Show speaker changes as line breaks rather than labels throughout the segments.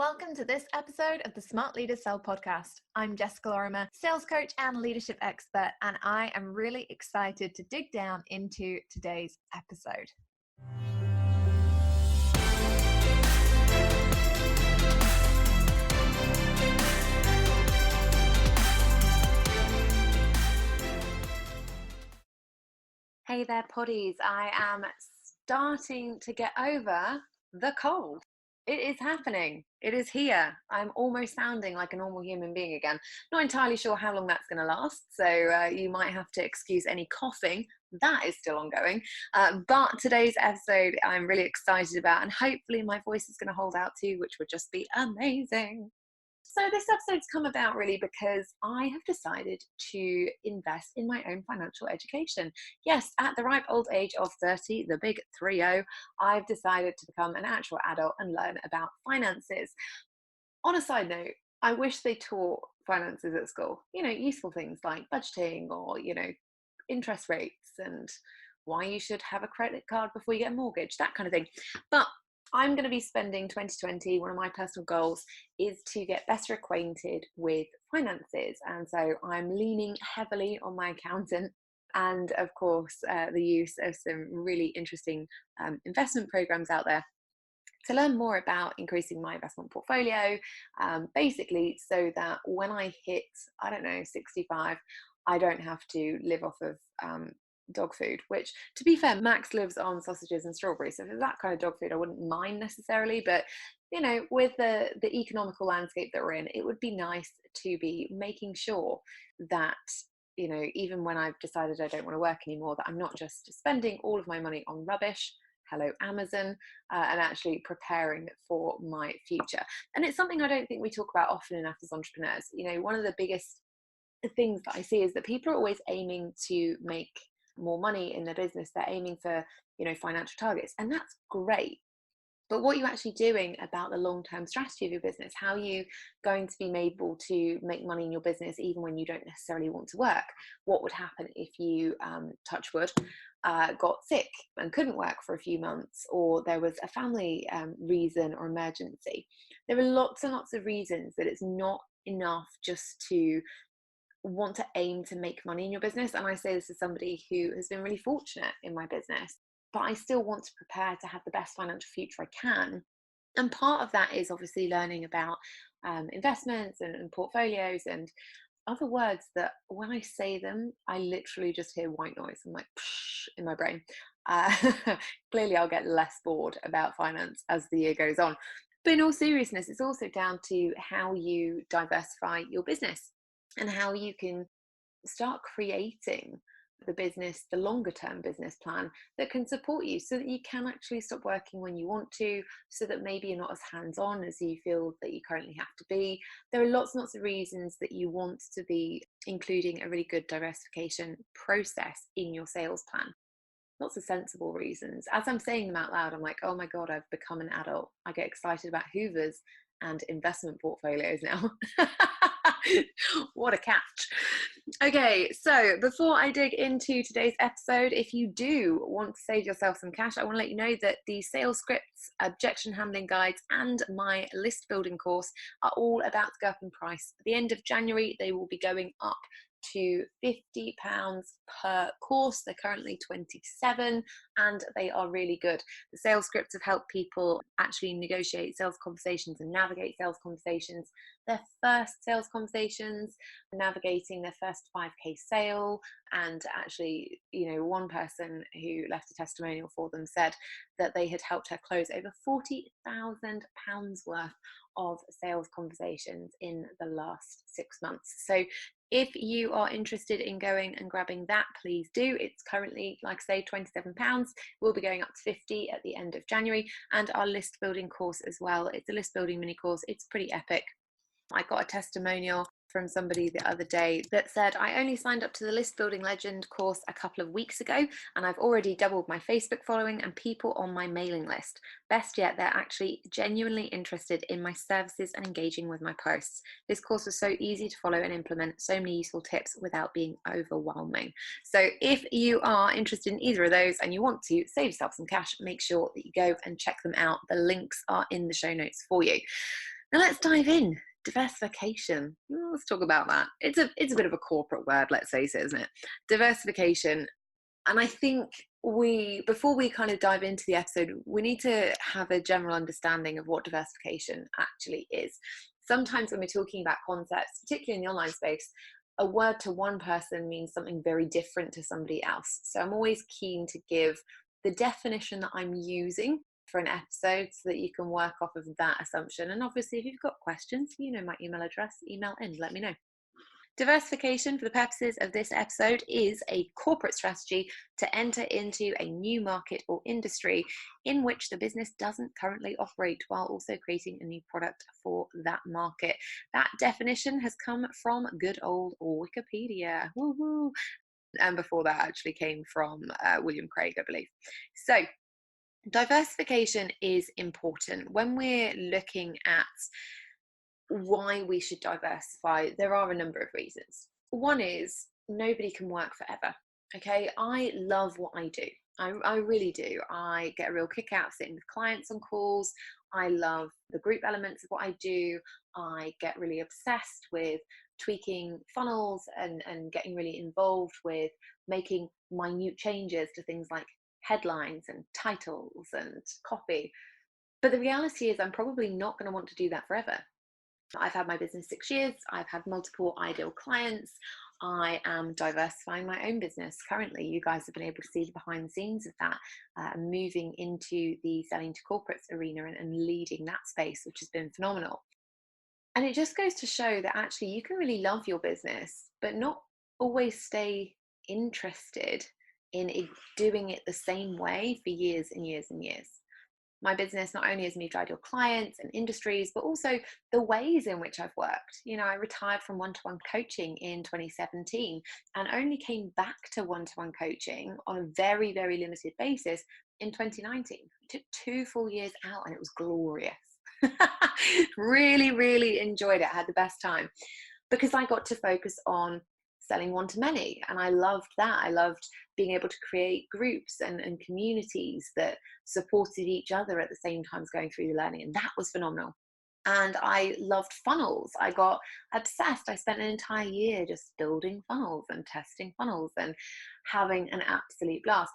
Welcome to this episode of the Smart Leaders Sell podcast. I'm Jessica Lorimer, sales coach and leadership expert, and I am really excited to dig down into today's episode. Hey there, poddies. I am starting to get over the cold. It is happening. It is here. I'm almost sounding like a normal human being again. Not entirely sure how long that's going to last, so you might have to excuse any coughing. That is still ongoing. But today's episode I'm really excited about, and hopefully my voice is going to hold out too, which would just be amazing. So this episode's come about really because I have decided to invest in my own financial education. Yes, at the ripe old age of 30, the big 30, I've decided to become an actual adult and learn about finances. On a side note, I wish they taught finances at school. Useful things like budgeting or, interest rates and why you should have a credit card before you get a mortgage, that kind of thing. But I'm going to be spending 2020, one of my personal goals is to get better acquainted with finances. And so I'm leaning heavily on my accountant and, of course, the use of some really interesting investment programs out there to learn more about increasing my investment portfolio, basically so that when I hit, 65, I don't have to live off of dog food, which, to be fair, Max lives on sausages and strawberries, so for that kind of dog food I wouldn't mind necessarily, but with the economical landscape that we're in, it would be nice to be making sure that even when I've decided I don't want to work anymore, that I'm not just spending all of my money on rubbish, hello Amazon, and actually preparing for my future. And it's something I don't think we talk about often enough as entrepreneurs. One of the biggest things that I see is that people are always aiming to make more money in their business. They're aiming for financial targets, and that's great, but what are you actually doing about the long-term strategy of your business? How are you going to be able to make money in your business even when you don't necessarily want to work? What would happen if you, touch wood, got sick and couldn't work for a few months, or there was a family reason or emergency? There are lots and lots of reasons that it's not enough just to want to aim to make money in your business. And I say this as somebody who has been really fortunate in my business, but I still want to prepare to have the best financial future I can. And part of that is obviously learning about investments and portfolios and other words that when I say them, I literally just hear white noise. I'm like, psh, in my brain. Clearly, I'll get less bored about finance as the year goes on. But in all seriousness, it's also down to how you diversify your business and how you can start creating the longer term business plan that can support you so that you can actually stop working when you want to, so that maybe you're not as hands-on as you feel that you currently have to be. There are lots and lots of reasons that you want to be including a really good diversification process in your sales plan. Lots of sensible reasons. As I'm saying them out loud, I'm like, oh my God, I've become an adult. I get excited about Hoovers and investment portfolios now. What a catch. Okay, so before I dig into today's episode, if you do want to save yourself some cash, I want to let you know that the sales scripts, objection handling guides, and my list building course are all about to go up in price. At the end of January, they will be going up to £50 per course. They're currently 27 and they are really good. The sales scripts have helped people actually negotiate sales conversations and navigate sales conversations, their first sales conversations, navigating their first 5k sale. And actually, one person who left a testimonial for them said that they had helped her close over £40,000 worth of sales conversations in the last 6 months. So if you are interested in going and grabbing that, please do. It's currently, like I say, £27. We'll be going up to 50 at the end of January. And our list building course as well. It's a list building mini course. It's pretty epic. I got a testimonial from somebody the other day that said, I only signed up to the List Building Legend course a couple of weeks ago, and I've already doubled my Facebook following and people on my mailing list. Best yet, they're actually genuinely interested in my services and engaging with my posts. This course was so easy to follow and implement, so many useful tips without being overwhelming. So if you are interested in either of those and you want to save yourself some cash, make sure that you go and check them out. The links are in the show notes for you. Now let's dive in. Diversification. Let's talk about that. It's a bit of a corporate word, let's face it, isn't it? Diversification. And I think before we kind of dive into the episode, we need to have a general understanding of what diversification actually is. Sometimes when we're talking about concepts, particularly in the online space, a word to one person means something very different to somebody else. So I'm always keen to give the definition that I'm using for an episode so that you can work off of that assumption. And obviously, if you've got questions, you know my email address, email in, let me know. Diversification, for the purposes of this episode, is a corporate strategy to enter into a new market or industry in which the business doesn't currently operate, while also creating a new product for that market. That definition has come from good old Wikipedia. Woo-hoo. And before that actually came from William Craig, I believe. So diversification is important. When we're looking at why we should diversify, there are a number of reasons. One is nobody can work forever. Okay, I love what I do. I really do. I get a real kick out of sitting with clients on calls. I love the group elements of what I do. I get really obsessed with tweaking funnels and getting really involved with making minute changes to things like headlines and titles and copy. But the reality is I'm probably not going to want to do that forever. I've had my business 6 years. I've had multiple ideal clients. I am diversifying my own business currently. You guys have been able to see the behind the scenes of that, moving into the selling to corporates arena and leading that space, which has been phenomenal. And it just goes to show that actually you can really love your business, but not always stay interested in doing it the same way for years and years and years. My business not only has moved ideal clients and industries, but also the ways in which I've worked. You know, I retired from one-to-one coaching in 2017 and only came back to one-to-one coaching on a very, very limited basis in 2019. It took 2 full years out and it was glorious. Really, really enjoyed it. I had the best time because I got to focus on selling one-to-many, and I loved that. I loved being able to create groups and communities that supported each other at the same time as going through the learning, and that was phenomenal. And I loved funnels. I got obsessed. I spent an entire year just building funnels and testing funnels and having an absolute blast.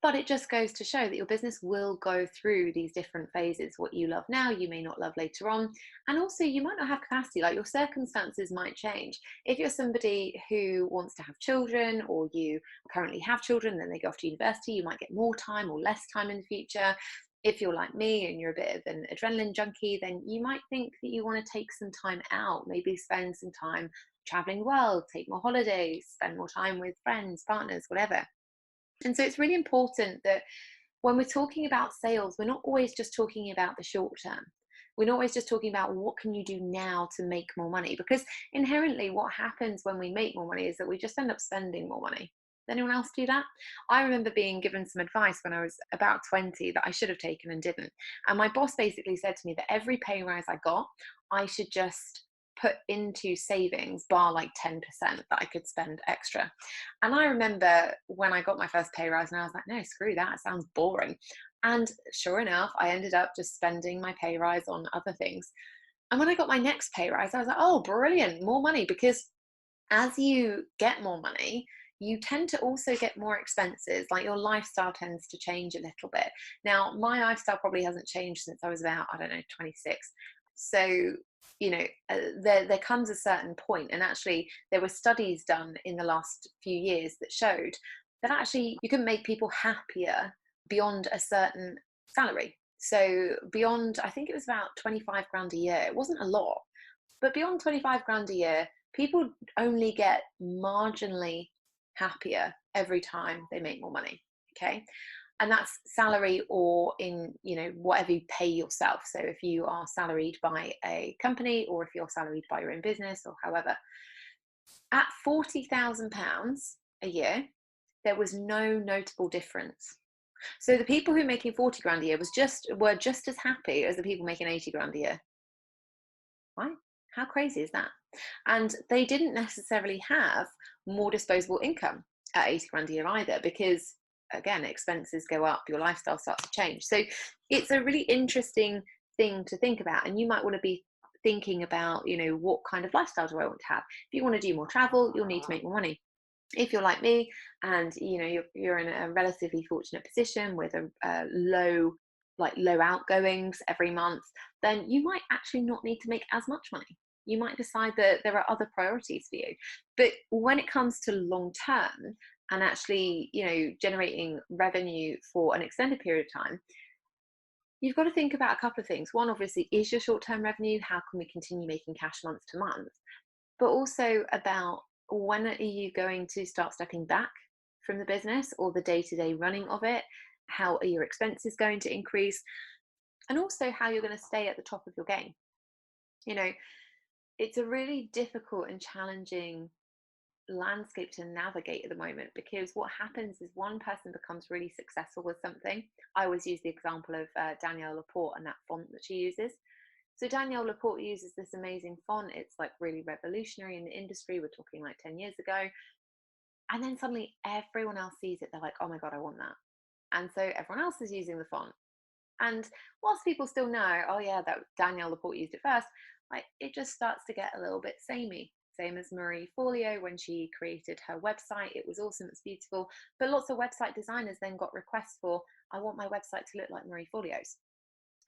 But it just goes to show that your business will go through these different phases. What you love now, you may not love later on. And also, you might not have capacity, like your circumstances might change. If you're somebody who wants to have children, or you currently have children, then they go off to university, you might get more time or less time in the future. If you're like me and you're a bit of an adrenaline junkie, then you might think that you want to take some time out, maybe spend some time traveling the world, take more holidays, spend more time with friends, partners, whatever. And so it's really important that when we're talking about sales, we're not always just talking about the short term. We're not always just talking about what can you do now to make more money, because inherently what happens when we make more money is that we just end up spending more money. Does anyone else do that? I remember being given some advice when I was about 20 that I should have taken and didn't. And my boss basically said to me that every pay rise I got, I should just put into savings, bar like 10% that I could spend extra. And I remember when I got my first pay rise and I was like, no, screw that, it sounds boring. And sure enough, I ended up just spending my pay rise on other things. And when I got my next pay rise, I was like, oh, brilliant, more money. Because as you get more money, you tend to also get more expenses, like your lifestyle tends to change a little bit. Now, my lifestyle probably hasn't changed since I was about, 26. So, there comes a certain point, and actually there were studies done in the last few years that showed that actually you can make people happier beyond a certain salary. So beyond, I think it was about 25 grand a year. It wasn't a lot, but beyond 25 grand a year, people only get marginally happier every time they make more money. Okay. And that's salary or in, whatever you pay yourself. So if you are salaried by a company or if you're salaried by your own business or however, at £40,000 a year, there was no notable difference. So the people who are making 40 grand a year were just as happy as the people making 80 grand a year. Right? How crazy is that? And they didn't necessarily have more disposable income at 80 grand a year either, because again, expenses go up, your lifestyle starts to change. So it's a really interesting thing to think about. And you might want to be thinking about, what kind of lifestyle do I want to have? If you want to do more travel, you'll need to make more money. If you're like me and you're in a relatively fortunate position with a low outgoings every month, then you might actually not need to make as much money. You might decide that there are other priorities for you. But when it comes to long term and actually generating revenue for an extended period of time, you've got to think about a couple of things. One, obviously, is your short-term revenue, how can we continue making cash month to month? But also about, when are you going to start stepping back from the business or the day-to-day running of it? How are your expenses going to increase? And also how you're going to stay at the top of your game. It's a really difficult and challenging landscape to navigate at the moment, because what happens is one person becomes really successful with something. I always use the example of Danielle Laporte and that font that she uses. So Danielle Laporte uses this amazing font. It's like really revolutionary in the industry. We're talking like 10 years ago. And then suddenly everyone else sees it. They're like, oh my God, I want that. And so everyone else is using the font. And whilst people still know, oh yeah, that Danielle Laporte used it first, like it just starts to get a little bit samey. Same as Marie Forleo when she created her website. It was awesome, it's beautiful. But lots of website designers then got requests for, I want my website to look like Marie Forleo's.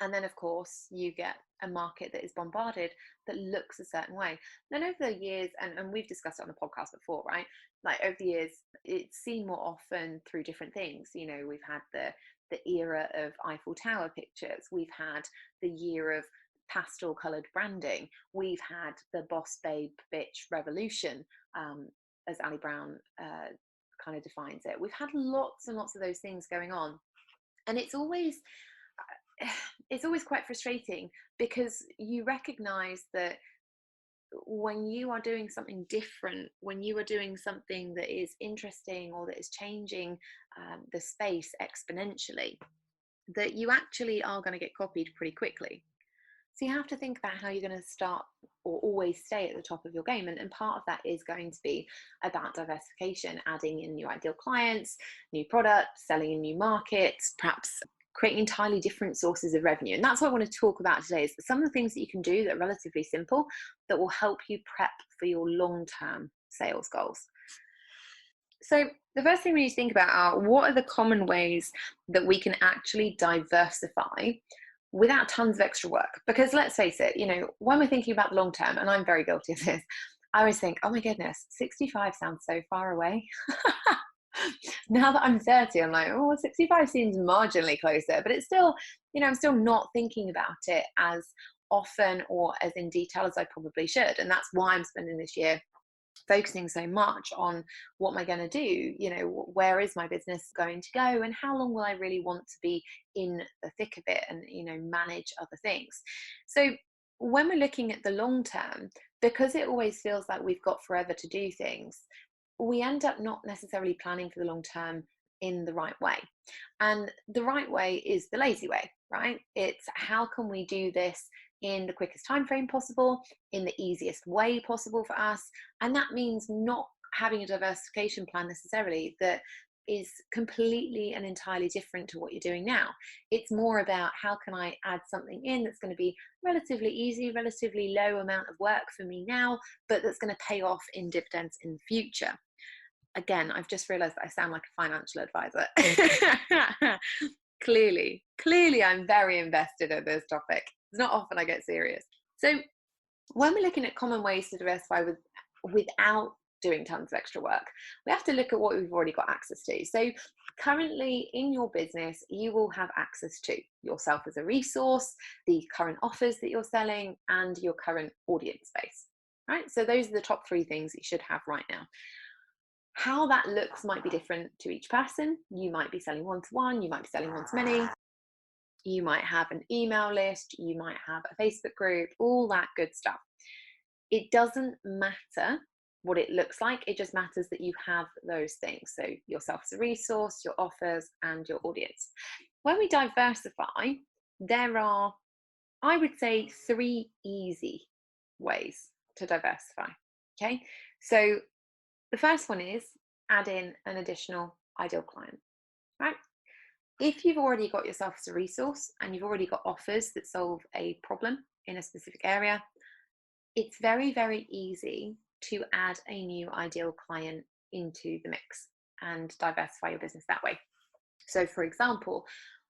And then, of course, you get a market that is bombarded that looks a certain way. Then over the years, and we've discussed it on the podcast before, right? Like over the years, it's seen more often through different things. We've had the era of Eiffel Tower pictures. We've had the year of pastel coloured branding. We've had the boss babe bitch revolution, as Ali Brown kind of defines it. We've had lots and lots of those things going on. And it's always quite frustrating, because you recognize that when you are doing something different, when you are doing something that is interesting or that is changing the space exponentially, that you actually are going to get copied pretty quickly. So you have to think about how you're going to start or always stay at the top of your game. And part of that is going to be about diversification, adding in new ideal clients, new products, selling in new markets, perhaps creating entirely different sources of revenue. And that's what I want to talk about today, is some of the things that you can do that are relatively simple that will help you prep for your long-term sales goals. So the first thing we need to think about are, what are the common ways that we can actually diversify without tons of extra work? Because let's face it, when we're thinking about the long term, and I'm very guilty of this, I always think, oh my goodness, 65 sounds so far away. Now that I'm 30, I'm like, oh, 65 seems marginally closer, but it's still, I'm still not thinking about it as often or as in detail as I probably should. And that's why I'm spending this year focusing so much on, what am I going to do? Where is my business going to go, and how long will I really want to be in the thick of it and, manage other things? So when we're looking at the long term, because it always feels like we've got forever to do things, we end up not necessarily planning for the long term in the right way. And the right way is the lazy way, right? It's, how can we do this in the quickest time frame possible, in the easiest way possible for us? And that means not having a diversification plan necessarily that is completely and entirely different to what you're doing now. It's more about, how can I add something in that's going to be relatively easy, relatively low amount of work for me now, but that's going to pay off in dividends in the future. Again, I've just realized that I sound like a financial advisor. Clearly, I'm very invested in this topic. It's not often I get serious. So when we're looking at common ways to diversify without doing tons of extra work, we have to look at what we've already got access to. So currently in your business, you will have access to yourself as a resource, the current offers that you're selling, and your current audience base, right? So those are the top 3 things that you should have right now. How that looks might be different to each person. You might be selling one-to-one, you might be selling one-to-many, you might have an email list, you might have a Facebook group, all that good stuff. It doesn't matter what it looks like, it just matters that you have those things. So yourself as a resource, your offers, and your audience. When we diversify, there are, I would say, 3 easy ways to diversify. Okay, so the first one is, add in an additional ideal client, right? if you've already got yourself as a resource and you've already got offers that solve a problem in a specific area, it's very, very easy to add a new ideal client into the mix and diversify your business that way. So, for example,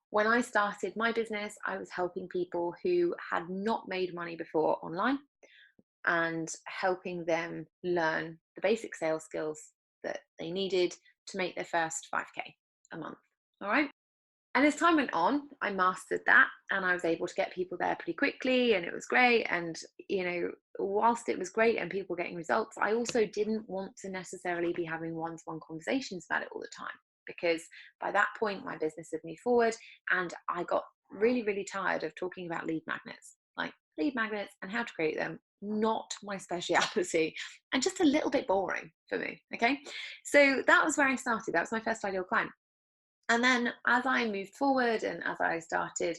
when I started my business, I was helping people who had not made money before online and helping them learn the basic sales skills that they needed to make their first 5K a month. All right. And as time went on, I mastered that and I was able to get people there pretty quickly and it was great. And, whilst it was great and people were getting results, I also didn't want to necessarily be having one-to-one conversations about it all the time, because by that point, my business had moved forward and I got really, really tired of talking about lead magnets, like lead magnets and how to create them. Not my speciality and just a little bit boring for me. Okay. So that was where I started. That was my first ideal client. And then as I moved forward and as I started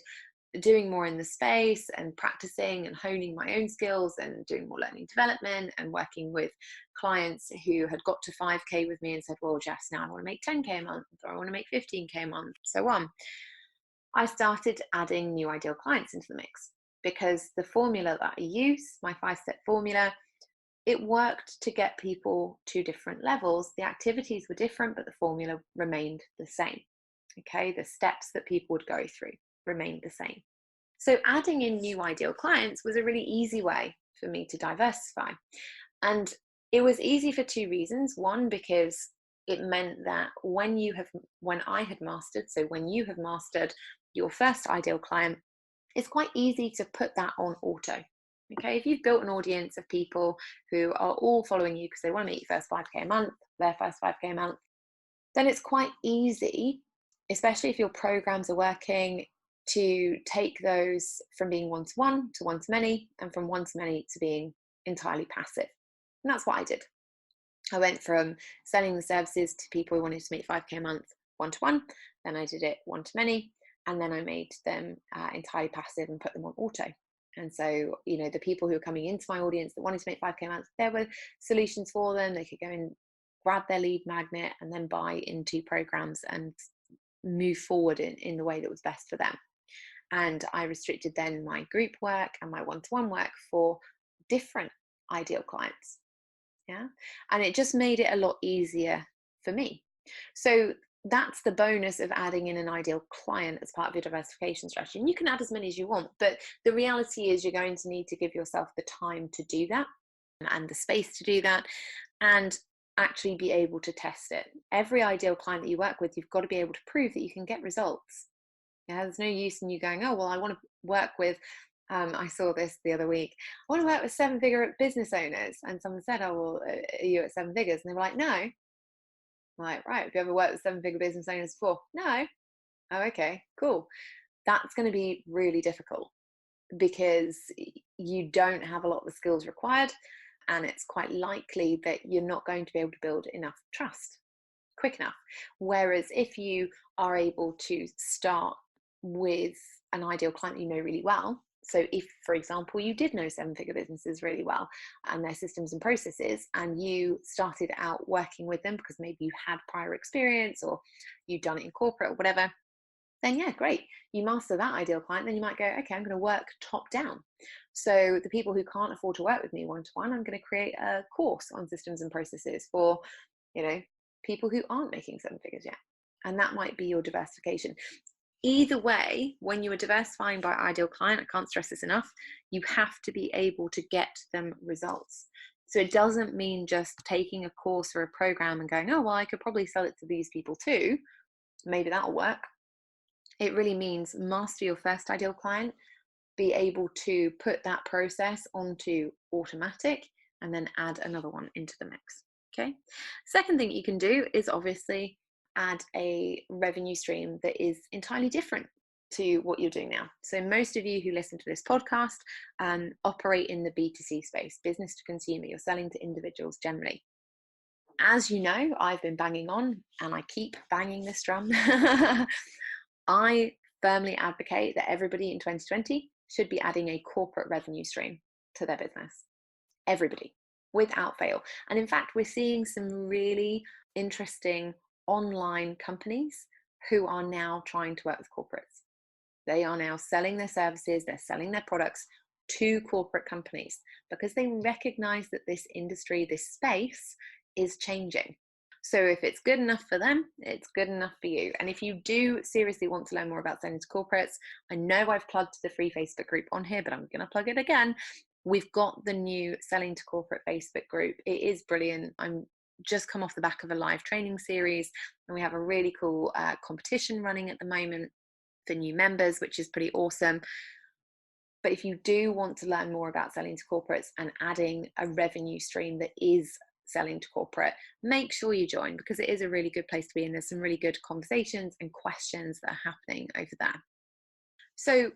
doing more in the space and practicing and honing my own skills and doing more learning development and working with clients who had got to 5K with me and said, well, Jess, now I want to make 10K a month, or I want to make 15K a month, so on, I started adding new ideal clients into the mix, because the formula that I use, my 5-step formula, it worked to get people to different levels. The activities were different, but the formula remained the same. Okay, the steps that people would go through remained the same. So adding in new ideal clients was a really easy way for me to diversify. And it was easy for two reasons. One, because it meant that when you have mastered your first ideal client, it's quite easy to put that on auto. Okay, if you've built an audience of people who are all following you because they want to make your first 5K a month, their first 5K a month, then it's quite easy, especially if your programs are working, to take those from being one-to-one to one-to-many, and from one-to-many to being entirely passive. And that's what I did. I went from selling the services to people who wanted to make 5K a month one-to-one, then I did it one-to-many, and then I made them entirely passive and put them on auto. And so, the people who were coming into my audience that wanted to make 5K a month, there were solutions for them. They could go and grab their lead magnet and then buy into programs and move forward in the way that was best for them. And I restricted then my group work and my one-to-one work for different ideal clients. Yeah. And it just made it a lot easier for me. So that's the bonus of adding in an ideal client as part of your diversification strategy. And you can add as many as you want, but the reality is you're going to need to give yourself the time to do that and the space to do that, and actually be able to test it. Every ideal client that you work with, you've got to be able to prove that you can get results. Yeah, there's no use in you going, oh, well, I want to work with, I saw this the other week, I want to work with 7-figure business owners. And someone said, oh, well, are you at 7 figures? And they were like, no. I'm like, right, have you ever worked with 7-figure business owners before? No. Oh, okay, cool. That's going to be really difficult because you don't have a lot of the skills required. And it's quite likely that you're not going to be able to build enough trust quick enough. Whereas if you are able to start with an ideal client you know really well, so if, for example, you did know 7-figure businesses really well and their systems and processes, and you started out working with them because maybe you had prior experience or you'd done it in corporate or whatever, then yeah, great. You master that ideal client, then you might go, okay, I'm going to work top down. So the people who can't afford to work with me one-to-one, I'm going to create a course on systems and processes for, people who aren't making 7 figures yet. And that might be your diversification. Either way, when you are diversifying by ideal client, I can't stress this enough, you have to be able to get them results. So it doesn't mean just taking a course or a program and going, oh, well, I could probably sell it to these people too. Maybe that'll work. It really means master your first ideal client, be able to put that process onto automatic, and then add another one into the mix. Okay. Second thing you can do is obviously add a revenue stream that is entirely different to what you're doing now. So most of you who listen to this podcast operate in the B2C space, business to consumer. You're selling to individuals generally. As you know, I've been banging on, and I keep banging this drum. I firmly advocate that everybody in 2020 should be adding a corporate revenue stream to their business. Everybody, without fail. And in fact, we're seeing some really interesting online companies who are now trying to work with corporates. They are now selling their services, they're selling their products to corporate companies because they recognize that this industry, this space is changing. So if it's good enough for them, it's good enough for you. And if you do seriously want to learn more about selling to corporates, I know I've plugged the free Facebook group on here, but I'm going to plug it again. We've got the new Selling to Corporate Facebook group. It is brilliant. I'm just come off the back of a live training series, and we have a really cool competition running at the moment for new members, which is pretty awesome. But if you do want to learn more about selling to corporates and adding a revenue stream that is selling to corporate, make sure you join, because it is a really good place to be, and there's some really good conversations and questions that are happening over there. So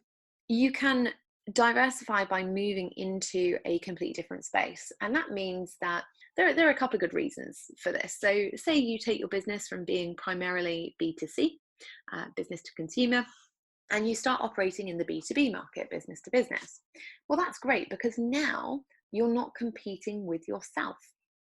you can diversify by moving into a completely different space, and that means that there are a couple of good reasons for this. So say you take your business from being primarily B2C, business to consumer, and you start operating in the B2B market, business to business. Well, that's great, because now you're not competing with yourself,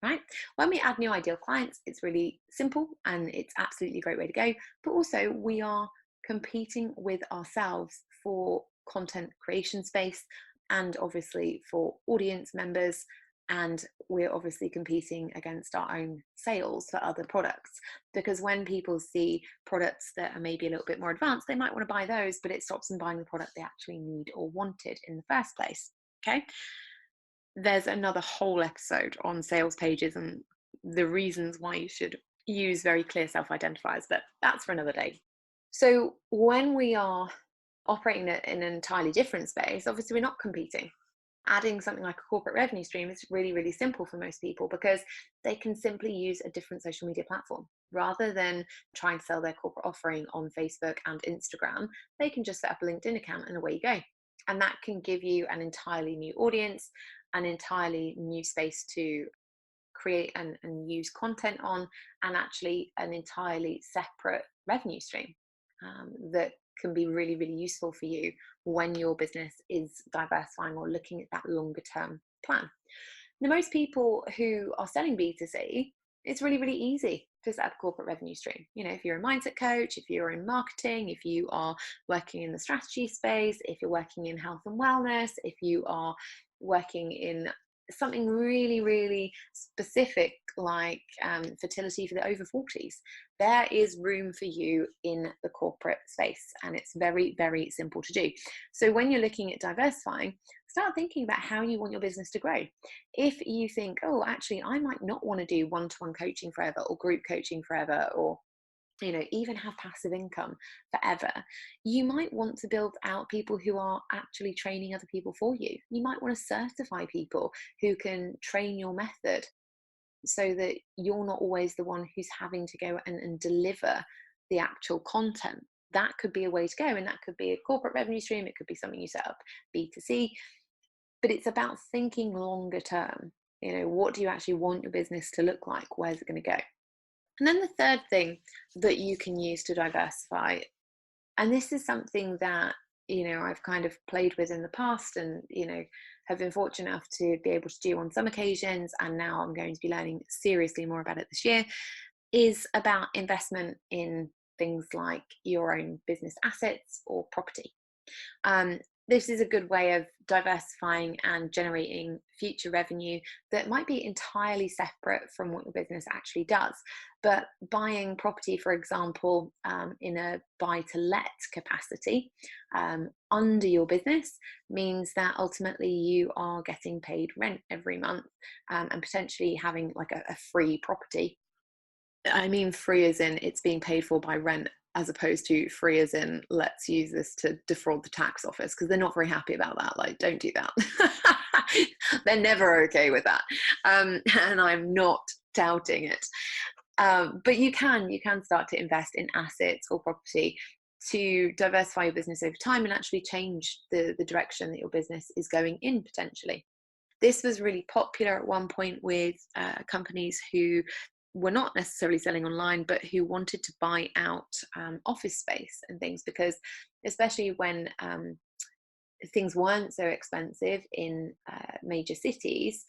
right? When we add new ideal clients, it's really simple and it's absolutely a great way to go. But also we are competing with ourselves for content creation space, and obviously for audience members. And we're obviously competing against our own sales for other products, because when people see products that are maybe a little bit more advanced, they might want to buy those, but it stops them buying the product they actually need or wanted in the first place. Okay, there's another whole episode on sales pages and the reasons why you should use very clear self-identifiers, but that's for another day. So when we are operating in an entirely different space, obviously we're not competing. Adding something like a corporate revenue stream is really, really simple for most people, because they can simply use a different social media platform. Rather than trying to sell their corporate offering on Facebook and Instagram, they can just set up a LinkedIn account and away you go. And that can give you an entirely new audience, an entirely new space to create and use content on, and actually an entirely separate revenue stream that can be really, really useful for you when your business is diversifying or looking at that longer term plan. Now, most people who are selling B2C, it's really, really easy to set up a corporate revenue stream. You know, if you're a mindset coach, if you're in marketing, if you are working in the strategy space, if you're working in health and wellness, if you are working in something really, really specific like fertility for the over 40s, there is room for you in the corporate space, and it's very, very simple to do. So when you're looking at diversifying, start thinking about how you want your business to grow. If you think, oh, actually, I might not want to do one-to-one coaching forever, or group coaching forever, or even have passive income forever, you might want to build out people who are actually training other people for you. You might want to certify people who can train your method, so that you're not always the one who's having to go and deliver the actual content. That could be a way to go, and that could be a corporate revenue stream. It could be something you set up B2C, but it's about thinking longer term. What do you actually want your business to look like? Where's it going to go? And then the third thing that you can use to diversify, and this is something that, I've kind of played with in the past, and, have been fortunate enough to be able to do on some occasions, and now I'm going to be learning seriously more about it this year, is about investment in things like your own business assets or property. This is a good way of diversifying and generating future revenue that might be entirely separate from what your business actually does. But buying property, for example, in a buy-to-let capacity under your business means that ultimately you are getting paid rent every month, and potentially having like a free property. I mean free as in it's being paid for by rent, as opposed to free as in let's use this to defraud the tax office, because they're not very happy about that. Like, don't do that. They're never okay with that. And I'm not doubting it. But you can start to invest in assets or property to diversify your business over time and actually change the direction that your business is going in potentially. This was really popular at one point with companies who were not necessarily selling online, but who wanted to buy out office space and things, because especially when things weren't so expensive in major cities,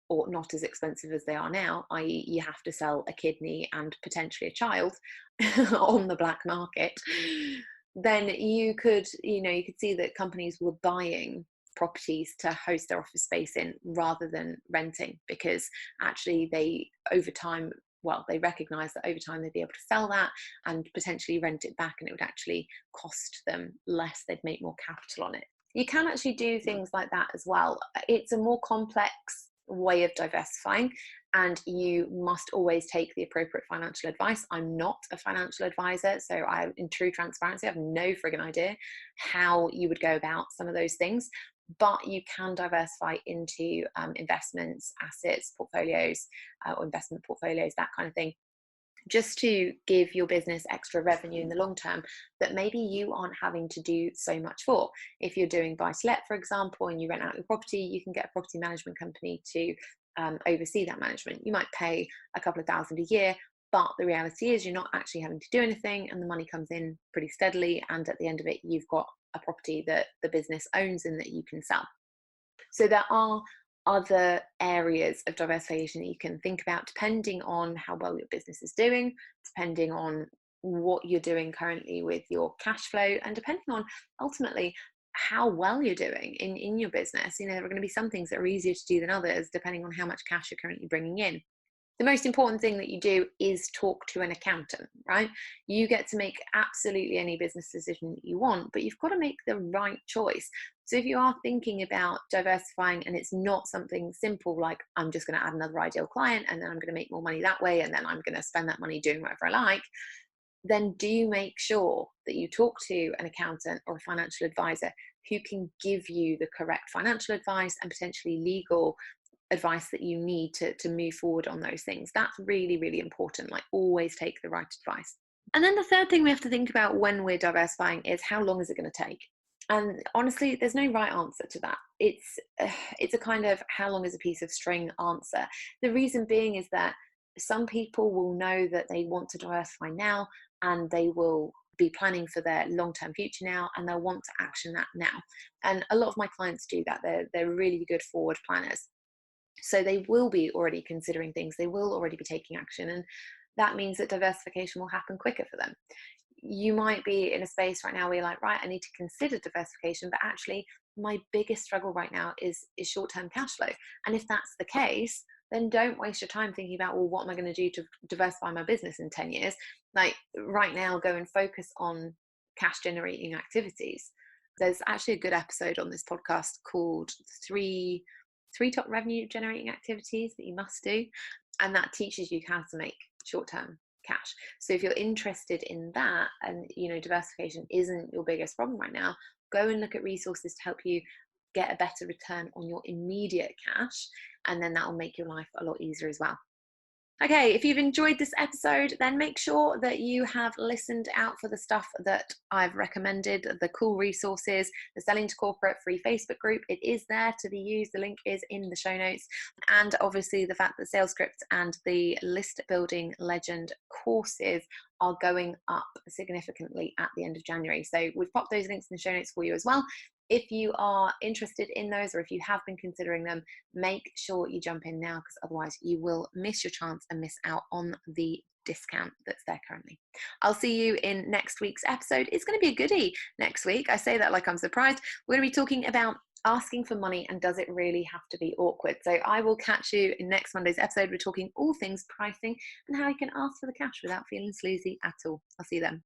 or not as expensive as they are now, i.e. you have to sell a kidney and potentially a child on the black market, then you could see that companies were buying properties to host their office space in rather than renting, because actually they recognize that over time they'd be able to sell that and potentially rent it back, and it would actually cost them less. They'd make more capital on it. You can actually do things like that as well. It's a more complex way of diversifying, and you must always take the appropriate financial advice. I'm not a financial advisor, so in true transparency, I have no friggin' idea how you would go about some of those things, but you can diversify into investments, assets, portfolios, or investment portfolios, that kind of thing, just to give your business extra revenue in the long term that maybe you aren't having to do so much for. If you're doing buy-to-let, for example, and you rent out your property, you can get a property management company to oversee that management. You might pay a couple of thousand a year, but the reality is you're not actually having to do anything, and the money comes in pretty steadily, and at the end of it, you've got a property that the business owns and that you can sell. So there are other areas of diversification that you can think about depending on how well your business is doing, depending on what you're doing currently with your cash flow, and depending on ultimately how well you're doing in your business. There are going to be some things that are easier to do than others depending on how much cash you're currently bringing in. The most important thing that you do is talk to an accountant, right? You get to make absolutely any business decision that you want, but you've got to make the right choice. So if you are thinking about diversifying and it's not something simple like, I'm just going to add another ideal client and then I'm going to make more money that way and then I'm going to spend that money doing whatever I like, then do make sure that you talk to an accountant or a financial advisor who can give you the correct financial advice and potentially legal advice that you need to move forward on those things. That's really, really important. Like, always take the right advice. And then the third thing we have to think about when we're diversifying is, how long is it going to take? And honestly, there's no right answer to that. It's a kind of how long is a piece of string answer. The reason being is that some people will know that they want to diversify now, and they will be planning for their long-term future now, and they'll want to action that now. And a lot of my clients do that. They're really good forward planners. So they will be already considering things, they will already be taking action, and that means that diversification will happen quicker for them. You might be in a space right now where you're like, right, I need to consider diversification, but actually my biggest struggle right now is short-term cash flow. And if that's the case, then don't waste your time thinking about, well, what am I going to do to diversify my business in 10 years? Like, right now, go and focus on cash generating activities. There's actually a good episode on this podcast called three top revenue generating activities that you must do, and that teaches you how to make short-term cash. So if you're interested in that, and diversification isn't your biggest problem right now, go and look at resources to help you get a better return on your immediate cash, and then that will make your life a lot easier as well. Okay, if you've enjoyed this episode, then make sure that you have listened out for the stuff that I've recommended, the cool resources, the Selling to Corporate free Facebook group. It is there to be used. The link is in the show notes. And obviously the fact that Sales Script and the List Building Legend courses are going up significantly at the end of January. So we've popped those links in the show notes for you as well. If you are interested in those, or if you have been considering them, make sure you jump in now, because otherwise you will miss your chance and miss out on the discount that's there currently. I'll see you in next week's episode. It's going to be a goodie next week. I say that like I'm surprised. We're going to be talking about asking for money, and does it really have to be awkward? So I will catch you in next Monday's episode. We're talking all things pricing and how you can ask for the cash without feeling sleazy at all. I'll see you then.